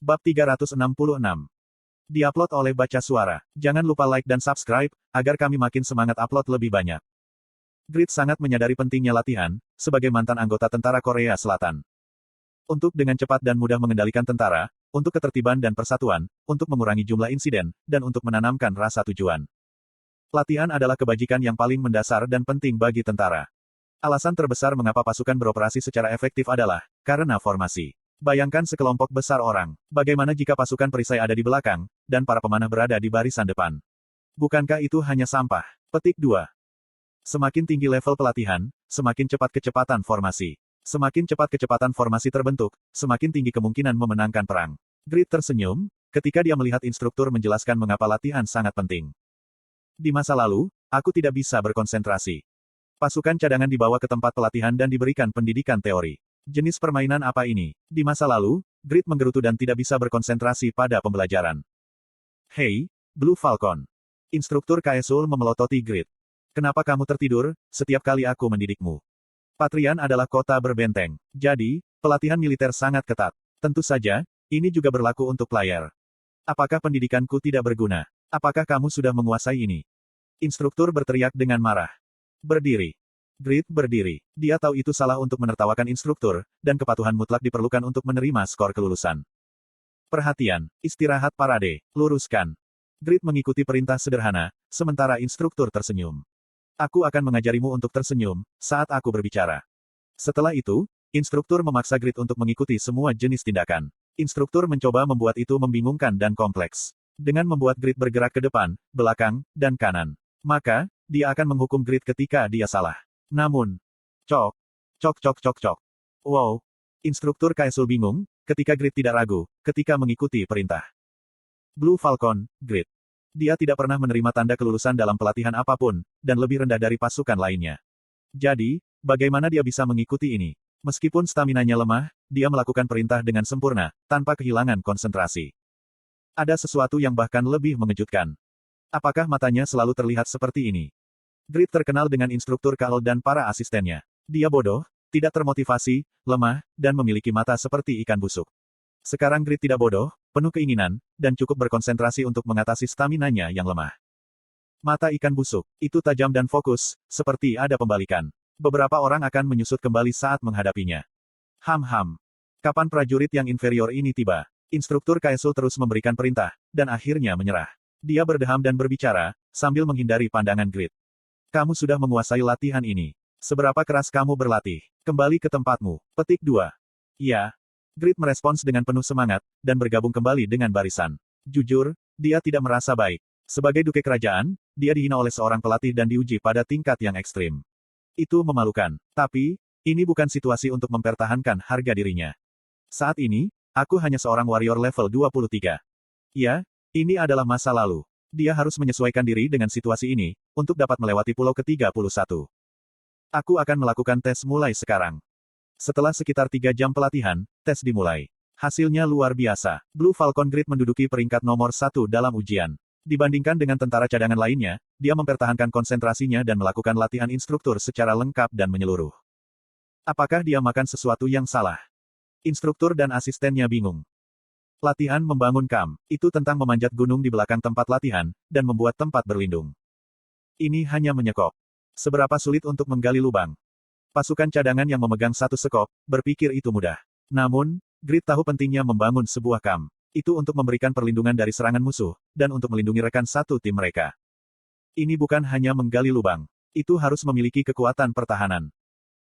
Bab 366. Diupload oleh Baca Suara. Jangan lupa like dan subscribe, agar kami makin semangat upload lebih banyak. Grit sangat menyadari pentingnya latihan, sebagai mantan anggota tentara Korea Selatan. Untuk dengan cepat dan mudah mengendalikan tentara, untuk ketertiban dan persatuan, untuk mengurangi jumlah insiden, dan untuk menanamkan rasa tujuan. Latihan adalah kebajikan yang paling mendasar dan penting bagi tentara. Alasan terbesar mengapa pasukan beroperasi secara efektif adalah karena formasi. Bayangkan sekelompok besar orang. Bagaimana jika pasukan perisai ada di belakang, dan para pemanah berada di barisan depan? Bukankah itu hanya sampah? Petik 2. Semakin tinggi level pelatihan, semakin cepat kecepatan formasi. Semakin cepat kecepatan formasi terbentuk, semakin tinggi kemungkinan memenangkan perang. Grit tersenyum, ketika dia melihat instruktur menjelaskan mengapa latihan sangat penting. Di masa lalu, aku tidak bisa berkonsentrasi. Pasukan cadangan dibawa ke tempat pelatihan dan diberikan pendidikan teori. Jenis permainan apa ini? Di masa lalu, Grit menggerutu dan tidak bisa berkonsentrasi pada pembelajaran. Hei, Blue Falcon. Instruktur Kaesul memelototi Grit. Kenapa kamu tertidur, setiap kali aku mendidikmu? Patrian adalah kota berbenteng. Jadi, pelatihan militer sangat ketat. Tentu saja, ini juga berlaku untuk player. Apakah pendidikanku tidak berguna? Apakah kamu sudah menguasai ini? Instruktur berteriak dengan marah. Berdiri. Grit berdiri. Dia tahu itu salah untuk menertawakan instruktur, dan kepatuhan mutlak diperlukan untuk menerima skor kelulusan. Perhatian, istirahat parade, luruskan. Grit mengikuti perintah sederhana, sementara instruktur tersenyum. Aku akan mengajarimu untuk tersenyum, saat aku berbicara. Setelah itu, instruktur memaksa Grit untuk mengikuti semua jenis tindakan. Instruktur mencoba membuat itu membingungkan dan kompleks. Dengan membuat Grit bergerak ke depan, belakang, dan kanan. Maka, dia akan menghukum Grit ketika dia salah. Namun, cok. Wow. Instruktur Kaesul bingung, ketika Grit tidak ragu, ketika mengikuti perintah. Blue Falcon, Grit. Dia tidak pernah menerima tanda kelulusan dalam pelatihan apapun, dan lebih rendah dari pasukan lainnya. Jadi, bagaimana dia bisa mengikuti ini? Meskipun staminanya lemah, dia melakukan perintah dengan sempurna, tanpa kehilangan konsentrasi. Ada sesuatu yang bahkan lebih mengejutkan. Apakah matanya selalu terlihat seperti ini? Grit terkenal dengan instruktur Kael dan para asistennya. Dia bodoh, tidak termotivasi, lemah, dan memiliki mata seperti ikan busuk. Sekarang Grit tidak bodoh, penuh keinginan, dan cukup berkonsentrasi untuk mengatasi staminanya yang lemah. Mata ikan busuk, itu tajam dan fokus, seperti ada pembalikan. Beberapa orang akan menyusut kembali saat menghadapinya. Kapan prajurit yang inferior ini tiba? Instruktur Kaesul terus memberikan perintah, dan akhirnya menyerah. Dia berdeham dan berbicara, sambil menghindari pandangan Grit. Kamu sudah menguasai latihan ini. Seberapa keras kamu berlatih? Kembali ke tempatmu. Petik 2. Ya. Grit merespons dengan penuh semangat, dan bergabung kembali dengan barisan. Jujur, dia tidak merasa baik. Sebagai duke kerajaan, dia dihina oleh seorang pelatih dan diuji pada tingkat yang ekstrim. Itu memalukan. Tapi, ini bukan situasi untuk mempertahankan harga dirinya. Saat ini, aku hanya seorang warrior level 23. Ya, ini adalah masa lalu. Dia harus menyesuaikan diri dengan situasi ini, untuk dapat melewati pulau ke-31. Aku akan melakukan tes mulai sekarang. Setelah sekitar 3 jam pelatihan, tes dimulai. Hasilnya luar biasa. Blue Falcon Grit menduduki peringkat nomor 1 dalam ujian. Dibandingkan dengan tentara cadangan lainnya, dia mempertahankan konsentrasinya dan melakukan latihan instruktur secara lengkap dan menyeluruh. Apakah dia makan sesuatu yang salah? Instruktur dan asistennya bingung. Latihan membangun kamp, itu tentang memanjat gunung di belakang tempat latihan, dan membuat tempat berlindung. Ini hanya menyekop. Seberapa sulit untuk menggali lubang? Pasukan cadangan yang memegang satu sekop, berpikir itu mudah. Namun, Grit tahu pentingnya membangun sebuah kamp. Itu untuk memberikan perlindungan dari serangan musuh, dan untuk melindungi rekan satu tim mereka. Ini bukan hanya menggali lubang. Itu harus memiliki kekuatan pertahanan.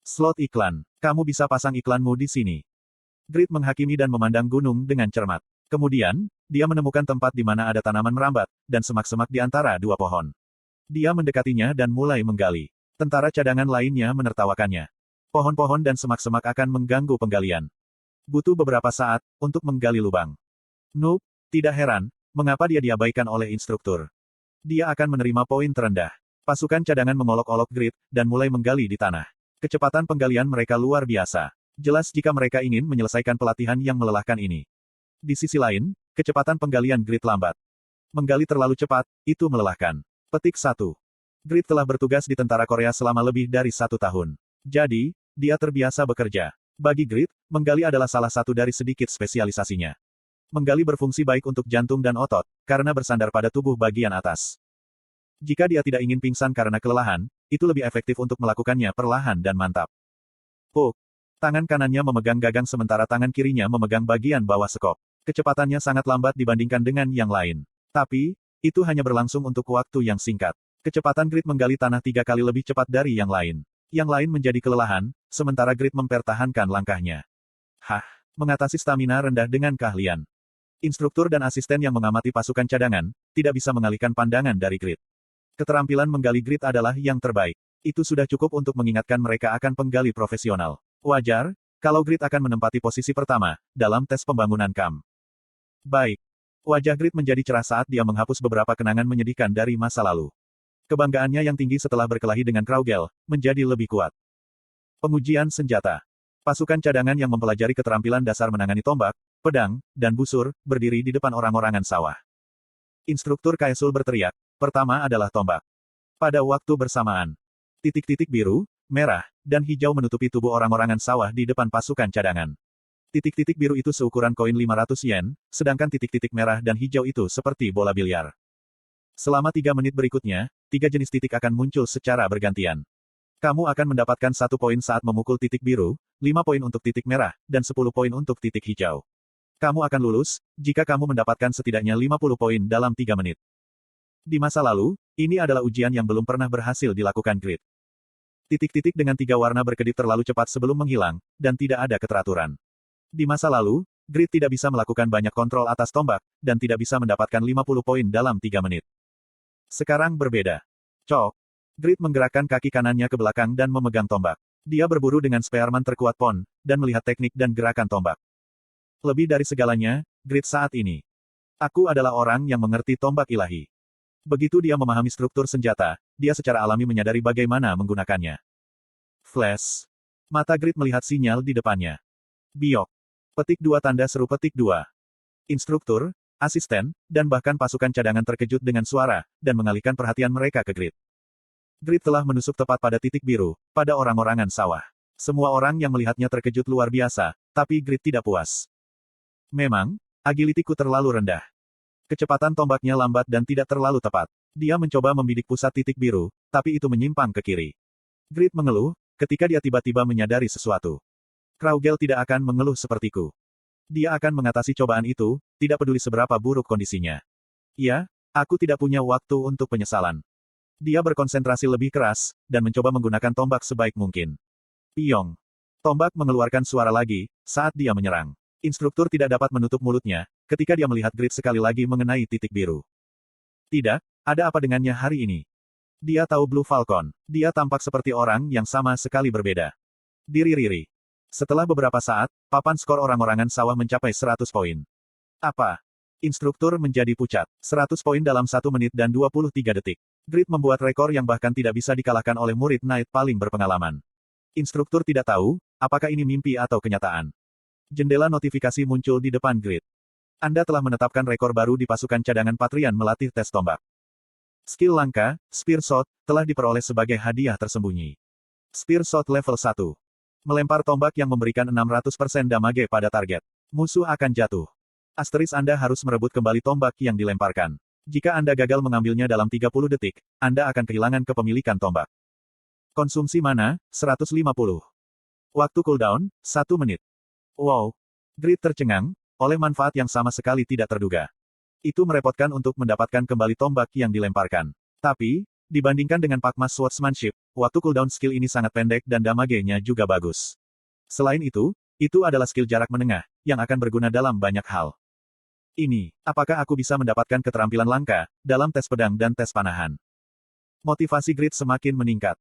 Slot iklan. Kamu bisa pasang iklanmu di sini. Grit menghakimi dan memandang gunung dengan cermat. Kemudian, dia menemukan tempat di mana ada tanaman merambat, dan semak-semak di antara 2 pohon. Dia mendekatinya dan mulai menggali. Tentara cadangan lainnya menertawakannya. Pohon-pohon dan semak-semak akan mengganggu penggalian. Butuh beberapa saat, untuk menggali lubang. Noob, tidak heran, mengapa dia diabaikan oleh instruktur. Dia akan menerima poin terendah. Pasukan cadangan mengolok-olok Grit, dan mulai menggali di tanah. Kecepatan penggalian mereka luar biasa. Jelas jika mereka ingin menyelesaikan pelatihan yang melelahkan ini. Di sisi lain, kecepatan penggalian Grit lambat. Menggali terlalu cepat, itu melelahkan. Petik 1. Grit telah bertugas di tentara Korea selama lebih dari 1 tahun. Jadi, dia terbiasa bekerja. Bagi Grit, menggali adalah salah satu dari sedikit spesialisasinya. Menggali berfungsi baik untuk jantung dan otot, karena bersandar pada tubuh bagian atas. Jika dia tidak ingin pingsan karena kelelahan, itu lebih efektif untuk melakukannya perlahan dan mantap. Puk. Tangan kanannya memegang gagang sementara tangan kirinya memegang bagian bawah sekop. Kecepatannya sangat lambat dibandingkan dengan yang lain. Tapi, itu hanya berlangsung untuk waktu yang singkat. Kecepatan Grid menggali tanah 3 kali lebih cepat dari yang lain. Yang lain menjadi kelelahan, sementara Grid mempertahankan langkahnya. Mengatasi stamina rendah dengan keahlian. Instruktur dan asisten yang mengamati pasukan cadangan, tidak bisa mengalihkan pandangan dari Grid. Keterampilan menggali Grid adalah yang terbaik. Itu sudah cukup untuk mengingatkan mereka akan penggali profesional. Wajar, kalau Grid akan menempati posisi pertama, dalam tes pembangunan KAM. Baik. Wajah Grid menjadi cerah saat dia menghapus beberapa kenangan menyedihkan dari masa lalu. Kebanggaannya yang tinggi setelah berkelahi dengan Kraugel, menjadi lebih kuat. Pengujian senjata. Pasukan cadangan yang mempelajari keterampilan dasar menangani tombak, pedang, dan busur, berdiri di depan orang-orangan sawah. Instruktur Kaesul berteriak, pertama adalah tombak. Pada waktu bersamaan, titik-titik biru, merah, dan hijau menutupi tubuh orang-orangan sawah di depan pasukan cadangan. Titik-titik biru itu seukuran koin 500 yen, sedangkan titik-titik merah dan hijau itu seperti bola biliar. Selama 3 menit berikutnya, 3 jenis titik akan muncul secara bergantian. Kamu akan mendapatkan 1 poin saat memukul titik biru, 5 poin untuk titik merah, dan 10 poin untuk titik hijau. Kamu akan lulus, jika kamu mendapatkan setidaknya 50 poin dalam 3 menit. Di masa lalu, ini adalah ujian yang belum pernah berhasil dilakukan Grid. Titik-titik dengan 3 warna berkedip terlalu cepat sebelum menghilang, dan tidak ada keteraturan. Di masa lalu, Grid tidak bisa melakukan banyak kontrol atas tombak, dan tidak bisa mendapatkan 50 poin dalam 3 menit. Sekarang berbeda. Cok. Grid menggerakkan kaki kanannya ke belakang dan memegang tombak. Dia berburu dengan Spearman terkuat Pon, dan melihat teknik dan gerakan tombak. Lebih dari segalanya, Grid saat ini. Aku adalah orang yang mengerti tombak ilahi. Begitu dia memahami struktur senjata, dia secara alami menyadari bagaimana menggunakannya. Flash. Mata Grid melihat sinyal di depannya. Biok. Petik 2 tanda seru petik 2. Instruktur, asisten, dan bahkan pasukan cadangan terkejut dengan suara, dan mengalihkan perhatian mereka ke Grid. Grid telah menusuk tepat pada titik biru, pada orang-orangan sawah. Semua orang yang melihatnya terkejut luar biasa, tapi Grid tidak puas. Memang, agility-ku terlalu rendah. Kecepatan tombaknya lambat dan tidak terlalu tepat. Dia mencoba membidik pusat titik biru, tapi itu menyimpang ke kiri. Grid mengeluh, ketika dia tiba-tiba menyadari sesuatu. Kraugel tidak akan mengeluh sepertiku. Dia akan mengatasi cobaan itu, tidak peduli seberapa buruk kondisinya. Ya, aku tidak punya waktu untuk penyesalan. Dia berkonsentrasi lebih keras, dan mencoba menggunakan tombak sebaik mungkin. Piong. Tombak mengeluarkan suara lagi, saat dia menyerang. Instruktur tidak dapat menutup mulutnya, ketika dia melihat Grid sekali lagi mengenai titik biru. Tidak, ada apa dengannya hari ini? Dia tahu Blue Falcon. Dia tampak seperti orang yang sama sekali berbeda. Diri-riri. Setelah beberapa saat, papan skor orang-orangan sawah mencapai 100 poin. Apa? Instruktur menjadi pucat. 100 poin dalam 1 menit dan 23 detik. Grid membuat rekor yang bahkan tidak bisa dikalahkan oleh murid Knight paling berpengalaman. Instruktur tidak tahu, apakah ini mimpi atau kenyataan. Jendela notifikasi muncul di depan Grid. Anda telah menetapkan rekor baru di pasukan cadangan Patrian melatih tes tombak. Skill langka, Spear Shot, telah diperoleh sebagai hadiah tersembunyi. Spear Shot level 1. Melempar tombak yang memberikan 600% damage pada target. Musuh akan jatuh. Asteris Anda harus merebut kembali tombak yang dilemparkan. Jika Anda gagal mengambilnya dalam 30 detik, Anda akan kehilangan kepemilikan tombak. Konsumsi mana, 150. Waktu cooldown, 1 menit. Wow. Grid tercengang, oleh manfaat yang sama sekali tidak terduga. Itu merepotkan untuk mendapatkan kembali tombak yang dilemparkan. Tapi, dibandingkan dengan Pakmas Swordsmanship, waktu cooldown skill ini sangat pendek dan damage-nya juga bagus. Selain itu adalah skill jarak menengah, yang akan berguna dalam banyak hal. Ini, apakah aku bisa mendapatkan keterampilan langka, dalam tes pedang dan tes panahan? Motivasi Grid semakin meningkat.